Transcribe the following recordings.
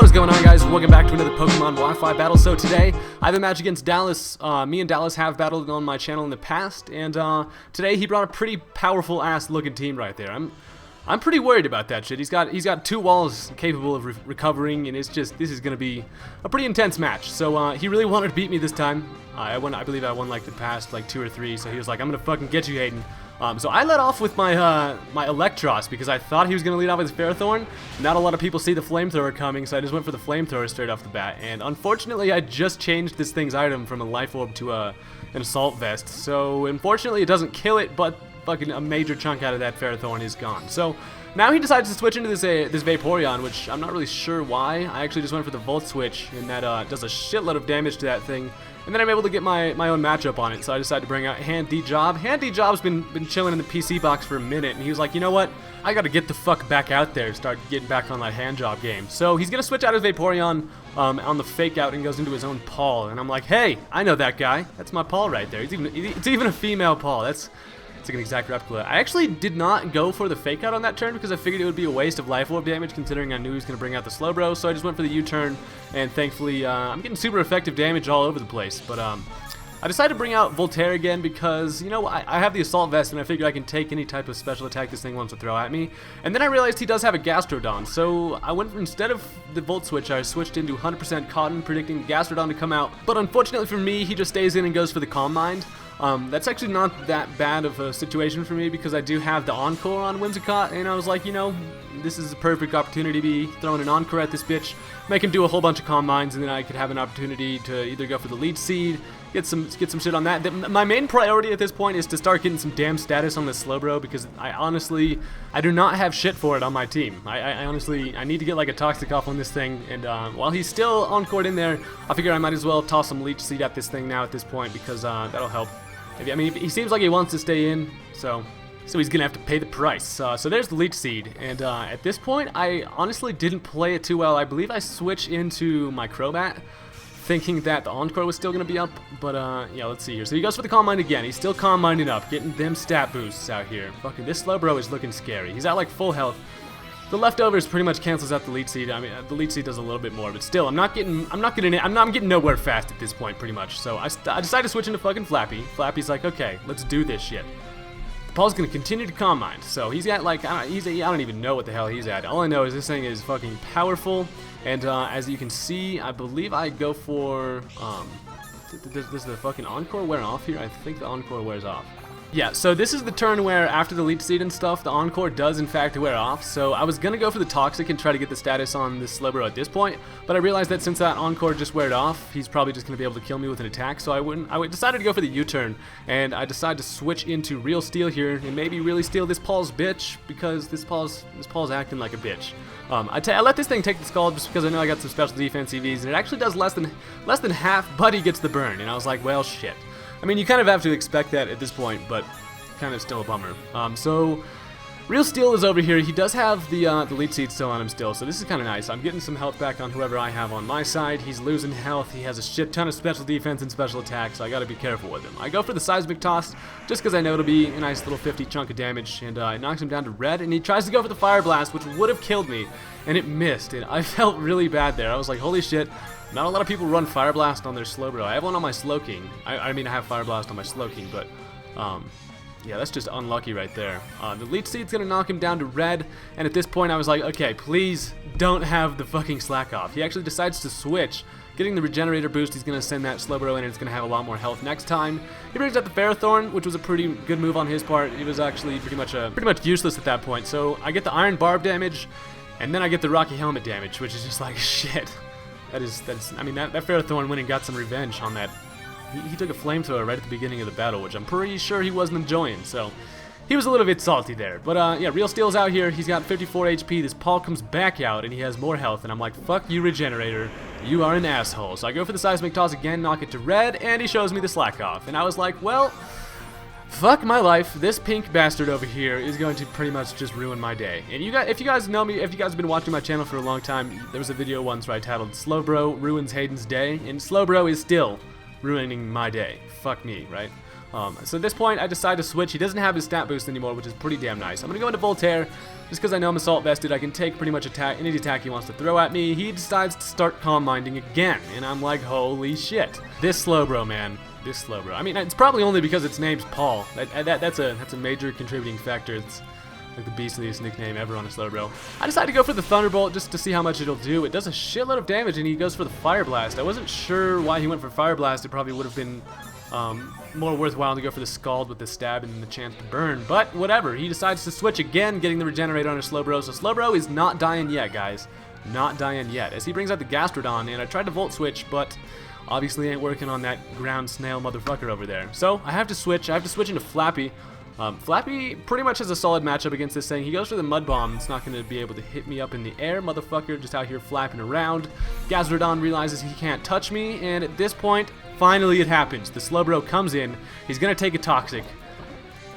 What is going on, guys? Welcome back to another Pokemon Wi-Fi battle. So today, I have a match against Dallas. Me and Dallas have battled on my channel in the past, and today he brought a pretty powerful ass looking team right there. I'm pretty worried about that shit. He's got two walls capable of recovering, and this is gonna be a pretty intense match. So he really wanted to beat me this time. I believe I won like the past like 2 or 3. So he was like, "I'm gonna fucking get you, Haydunn." So I let off with my my Electros because I thought he was gonna lead off with his Ferrothorn. Not a lot of people see the Flamethrower coming, so I just went for the Flamethrower straight off the bat. And unfortunately, I just changed this thing's item from a Life Orb to an Assault Vest. So unfortunately, it doesn't kill it, but fucking a major chunk out of that Ferrothorn is gone. So now he decides to switch into this Vaporeon, which I'm not really sure why. I actually just went for the Volt Switch, and that does a shitload of damage to that thing. And then I'm able to get my own matchup on it, so I decided to bring out Hand D-Job. Hand D-Job's been chilling in the PC box for a minute, and he was like, you know what? I gotta get the fuck back out there and start getting back on that hand job game. So he's gonna switch out his Vaporeon on the fake out and goes into his own Paul. And I'm like, hey, I know that guy. That's my Paul right there. It's even a female Paul. It's like an exact replica. I actually did not go for the fake out on that turn because I figured it would be a waste of Life Orb damage considering I knew he was going to bring out the Slowbro, so I just went for the U-turn, and thankfully I'm getting super effective damage all over the place. But I decided to bring out Voltaire again because, you know, I have the Assault Vest and I figured I can take any type of special attack this thing wants to throw at me. And then I realized he does have a Gastrodon, so I went, instead of the Volt Switch, I switched into 100% Cotton, predicting Gastrodon to come out. But unfortunately for me, he just stays in and goes for the Calm Mind. That's actually not that bad of a situation for me because I do have the Encore on Whimsicott, and I was like, you know, this is a perfect opportunity to be throwing an Encore at this bitch, make him do a whole bunch of Calm Minds, and then I could have an opportunity to either go for the Leech Seed, get some shit on that. My main priority at this point is to start getting some damn status on this Slowbro because I do not have shit for it on my team. I honestly need to get like a Toxic off on this thing, and while he's still Encored in there, I figure I might as well toss some Leech Seed at this thing now at this point because that'll help. I mean, he seems like he wants to stay in, so he's gonna have to pay the price. So there's the Leech Seed, and at this point, I honestly didn't play it too well. I believe I switched into my Crobat, thinking that the Encore was still gonna be up, but yeah, let's see here. So he goes for the Calm Mind again. He's still Calm Minding up, getting them stat boosts out here. Fucking this Slowbro is looking scary. He's at like full health. The leftovers pretty much cancels out the Leech Seed. I mean, the Leech Seed does a little bit more, but still, I'm getting nowhere fast at this point, pretty much. So I decided to switch into fucking Flappy. Flappy's like, okay, let's do this shit. Paul's gonna continue to Calm Mind, so he's at like, I don't even know what the hell he's at. All I know is this thing is fucking powerful, and as you can see, I believe I go for, does the fucking Encore wear off here? I think the Encore wears off. Yeah, so this is the turn where after the Leech Seed and stuff, the Encore does in fact wear off. So I was gonna go for the Toxic and try to get the status on this Slowbro at this point, but I realized that since that Encore just weared off, he's probably just gonna be able to kill me with an attack. So I decided to go for the U-turn, and I decided to switch into Real Steel here and maybe really steal this Paul's bitch because this Paul's acting like a bitch. I let this thing take the Scald just because I know I got some special defense EVs, and it actually does less than half, but he gets the burn, and I was like, well, shit. I mean, you kind of have to expect that at this point, but kind of still a bummer. So Real Steel is over here. He does have the Leech Seed still on him still, so this is kind of nice. I'm getting some health back on whoever I have on my side. He's losing health. He has a shit ton of special defense and special attacks, so I gotta be careful with him. I go for the Seismic Toss just because I know it'll be a nice little 50 chunk of damage, and it knocks him down to red, and he tries to go for the Fire Blast, which would have killed me, and it missed, and I felt really bad there. I was like, holy shit. Not a lot of people run Fire Blast on their Slowbro. I have one on my Slowking. I mean, I have Fire Blast on my Slowking, but yeah, that's just unlucky right there. The Leech Seed's gonna knock him down to red, and at this point I was like, okay, please don't have the fucking Slack off. He actually decides to switch. Getting the Regenerator boost, he's gonna send that Slowbro in, and it's gonna have a lot more health next time. He brings out the Ferrothorn, which was a pretty good move on his part. He was actually pretty much useless at that point. So I get the Iron Barb damage, and then I get the Rocky Helmet damage, which is just like shit. I mean, that Ferrothorn went and got some revenge on that. He took a Flamethrower right at the beginning of the battle, which I'm pretty sure he wasn't enjoying, so he was a little bit salty there. But yeah, Real Steel's out here. He's got 54 HP. This Paul comes back out, and he has more health, and I'm like, fuck you, Regenerator. You are an asshole. So I go for the Seismic Toss again, knock it to red, and he shows me the Slack off. And I was like, well, fuck my life. This pink bastard over here is going to pretty much just ruin my day. And you guys, if you guys know me, if you guys have been watching my channel for a long time, there was a video once where I titled Slowbro Ruins Haydunn's Day, and Slowbro is still ruining my day. Fuck me, right? So at this point, I decide to switch. He doesn't have his stat boost anymore, which is pretty damn nice. I'm going to go into Voltaire, just because I know I'm assault vested. I can take pretty much any attack he wants to throw at me. He decides to start calm minding again, and I'm like, holy shit. This Slowbro, man. This Slowbro. I mean, it's probably only because its name's Paul. That's a major contributing factor. It's like the beastliest nickname ever on a Slowbro. I decided to go for the Thunderbolt just to see how much it'll do. It does a shitload of damage, and he goes for the Fire Blast. I wasn't sure why he went for Fire Blast. It probably would have been more worthwhile to go for the Scald with the stab and the chance to burn, but whatever. He decides to switch again, getting the Regenerate on his Slowbro. So Slowbro is not dying yet, guys. Not dying yet. As he brings out the Gastrodon, and I tried to Volt Switch, but obviously ain't working on that ground snail motherfucker over there. So I have to switch. I have to switch into Flappy. Flappy pretty much has a solid matchup against this thing. He goes for the Mud Bomb. It's not going to be able to hit me up in the air, motherfucker. Just out here flapping around. Gastrodon realizes he can't touch me, and at this point, finally it happens. The Slowbro comes in. He's going to take a Toxic.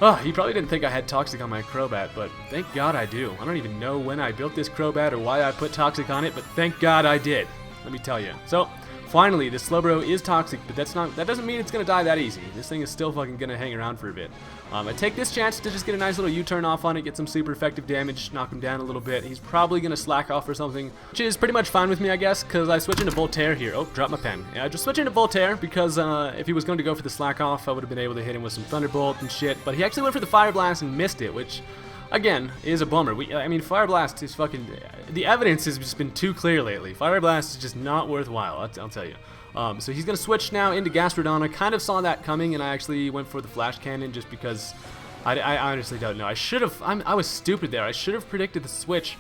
Oh, he probably didn't think I had Toxic on my Crobat, but thank God I do. I don't even know when I built this Crobat or why I put Toxic on it, but thank God I did. Let me tell you. So, finally, this Slowbro is Toxic, but that doesn't mean it's going to die that easy. This thing is still fucking going to hang around for a bit. I take this chance to just get a nice little U-turn off on it, get some super effective damage, knock him down a little bit. He's probably going to slack off or something, which is pretty much fine with me, I guess, because I switch into Voltaire here. Oh, dropped my pen. Yeah, I just switch into Voltaire because if he was going to go for the slack off, I would have been able to hit him with some Thunderbolt and shit, but he actually went for the Fire Blast and missed it, which, again, is a bummer. I mean, Fire Blast is fucking... The evidence has just been too clear lately. Fire Blast is just not worthwhile, I'll tell you. So he's going to switch now into Gastrodon. I kind of saw that coming, and I actually went for the Flash Cannon just because I honestly don't know. I was stupid there. I should have predicted the switch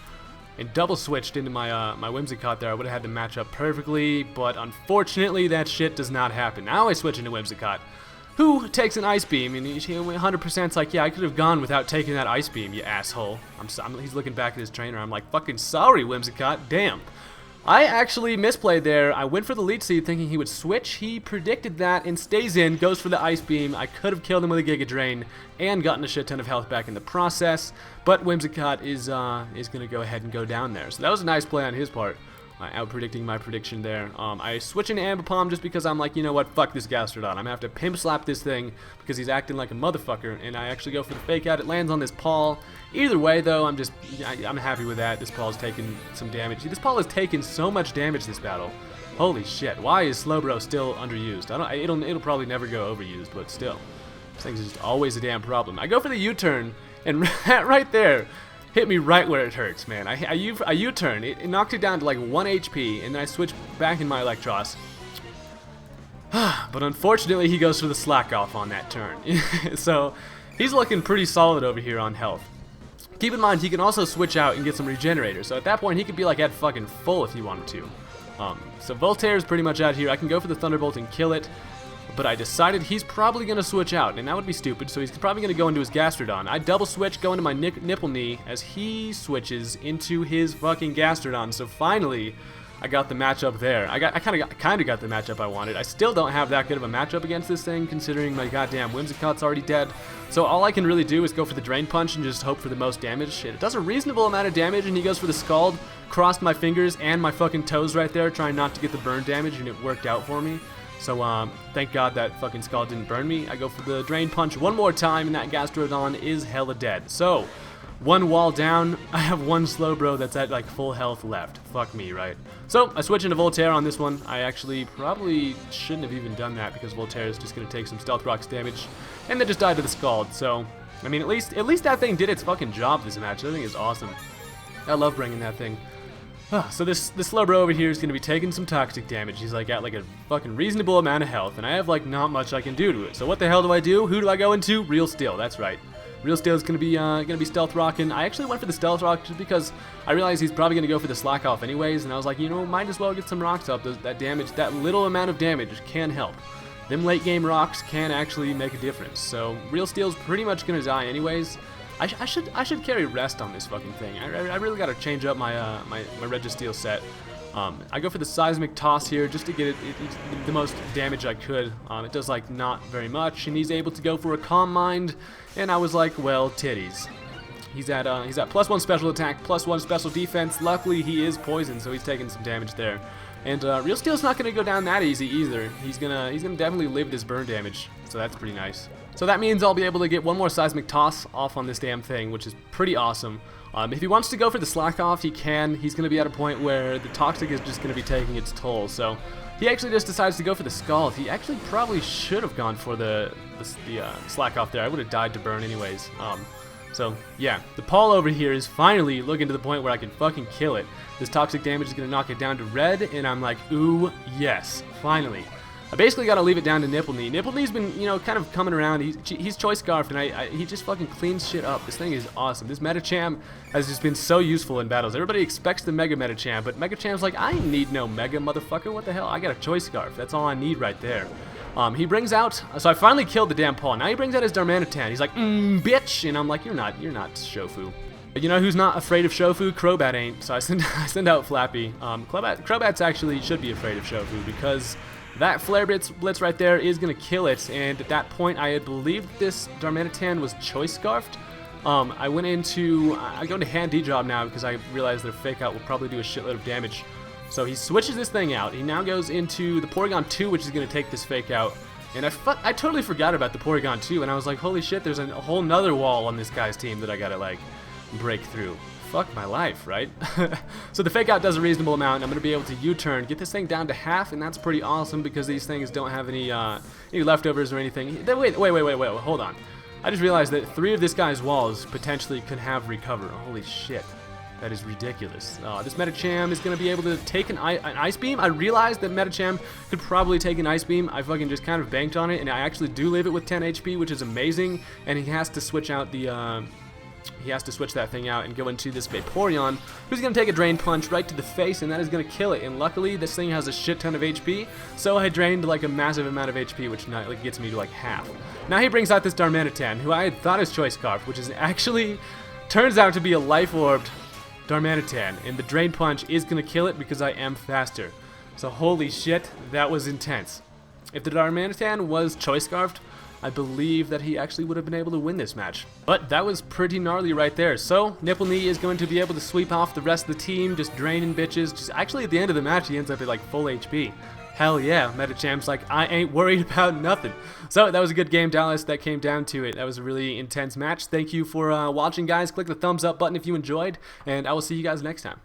and double switched into my my Whimsicott there. I would have had to match up perfectly, but unfortunately that shit does not happen. Now I switch into Whimsicott, who takes an Ice Beam, and he 100% is like, yeah, I could have gone without taking that Ice Beam, you asshole. He's looking back at his trainer. I'm like, fucking sorry, Whimsicott. Damn. I actually misplayed there. I went for the Leech Seed thinking he would switch. He predicted that and stays in, goes for the Ice Beam. I could have killed him with a Giga Drain and gotten a shit ton of health back in the process, but Whimsicott is going to go ahead and go down there. So that was a nice play on his part, out-predicting my prediction there. I switch into Ambipom just because I'm like, you know what, fuck this Gastrodon. I'm going to have to Pimp Slap this thing because he's acting like a motherfucker, and I actually go for the Fake Out. It lands on this Paul. Either way, though, I'm happy with that. This Paul's taken some damage. This Paul has taken so much damage this battle. Holy shit. Why is Slowbro still underused? It'll probably never go overused, but still. This thing's just always a damn problem. I go for the U-turn, and right there hit me right where it hurts, man. I U-turn. It knocked it down to like 1 HP, and then I switch back in my Electros. But unfortunately, he goes for the slack off on that turn. So he's looking pretty solid over here on health. Keep in mind, he can also switch out and get some regenerators, so at that point he could be like at fucking full if he wanted to. So Voltaire is pretty much out here. I can go for the Thunderbolt and kill it, but I decided he's probably going to switch out, and that would be stupid, so he's probably going to go into his Gastrodon. I double switch, go into my Nipple Knee as he switches into his fucking Gastrodon, so finally I got the matchup there. I kind of got the matchup I wanted. I still don't have that good of a matchup against this thing, considering my goddamn Whimsicott's already dead. So all I can really do is go for the Drain Punch and just hope for the most damage. It does a reasonable amount of damage, and he goes for the Scald. Crossed my fingers and my fucking toes right there, trying not to get the burn damage, and it worked out for me. So thank God that fucking Scald didn't burn me. I go for the Drain Punch one more time, and that Gastrodon is hella dead. So one wall down, I have one Slowbro that's at like full health left. Fuck me, right? So I switch into Voltaire on this one. I actually probably shouldn't have even done that because Voltaire is just going to take some Stealth Rocks damage and then just died to the Scald. So, I mean, at least that thing did its fucking job this match. That thing is awesome. I love bringing that thing. So this Slowbro over here is going to be taking some toxic damage. He's like got like a fucking reasonable amount of health, and I have like not much I can do to it. So what the hell do I do? Who do I go into? Real Steel. That's right. Real Steel is going to be Stealth Rocking. I actually went for the Stealth Rock just because I realized he's probably going to go for the Slack Off anyways, and I was like, you know, might as well get some rocks up. That damage, that little amount of damage can help. Them late game rocks can actually make a difference. So Real Steel's pretty much going to die anyways. I should carry Rest on this fucking thing. I really got to change up my my Registeel set. I go for the Seismic Toss here just to get the most damage I could. It does like not very much, and he's able to go for a Calm Mind, and I was like, well, titties. He's at +1 special attack, +1 special defense. Luckily, he is poisoned, so he's taking some damage there. And Real Steel's not going to go down that easy either. He's gonna definitely live this burn damage, so that's pretty nice. So that means I'll be able to get one more seismic toss off on this damn thing, which is pretty awesome. If he wants to go for the slack off, he can. He's going to be at a point where the toxic is just going to be taking its toll. So he actually just decides to go for the scald. He actually probably should have gone for the slack off there. I would have died to burn anyways. So yeah, the Paul over here is finally looking to the point where I can fucking kill it. This toxic damage is going to knock it down to red, and I'm like, ooh, yes, finally. I basically got to leave it down to Nipple Knee. Nipple Knee's been, you know, kind of coming around. He's choice scarfed, and he just fucking cleans shit up. This thing is awesome. This Medicham has just been so useful in battles. Everybody expects the Mega Medicham, but Megacham's like, I need no Mega, motherfucker. What the hell? I got a choice scarf. That's all I need right there. He brings out, so I finally killed the damn Paul. Now he brings out his Darmanitan. He's like, bitch, and I'm like, you're not Shofu. You know who's not afraid of Shofu? Crobat ain't. So I send out Flappy. Crobat's actually should be afraid of Shofu because that Flare Blitz right there is gonna kill it. And at that point, I had believed this Darmanitan was choice scarfed. I go into hand D-job now because I realized that a fake out will probably do a shitload of damage. So he switches this thing out. He now goes into the Porygon 2, which is going to take this fake out. And I totally forgot about the Porygon 2, and I was like, holy shit, there's a whole nother wall on this guy's team that I got to, like, break through. Fuck my life, right? So the fake out does a reasonable amount, and I'm going to be able to U-turn, get this thing down to half, and that's pretty awesome because these things don't have any leftovers or anything. Wait, hold on. I just realized that 3 of this guy's walls potentially could have recover. Holy shit. That is ridiculous. This Medicham is going to be able to take an Ice Beam. I realized that Medicham could probably take an Ice Beam. I fucking just kind of banked on it, and I actually do leave it with 10 HP, which is amazing. And he has to switch out the... he has to switch that thing out and go into this Vaporeon, who's going to take a Drain Punch right to the face, and that is going to kill it. And luckily, this thing has a shit ton of HP, so I drained like a massive amount of HP, which like gets me to like half. Now he brings out this Darmanitan, who I had thought is Choice Scarf, which is actually turns out to be a Life Orbed Darmanitan, and the Drain Punch is going to kill it because I am faster. So holy shit, that was intense. If the Darmanitan was Choice Scarfed, I believe that he actually would have been able to win this match. But that was pretty gnarly right there. So Nipple Knee is going to be able to sweep off the rest of the team, just draining bitches. Actually, at the end of the match, he ends up at like full HP. Hell yeah, Medicham's like, I ain't worried about nothing. So that was a good game, Dallas. That came down to it. That was a really intense match. Thank you for watching, guys. Click the thumbs up button if you enjoyed, and I will see you guys next time.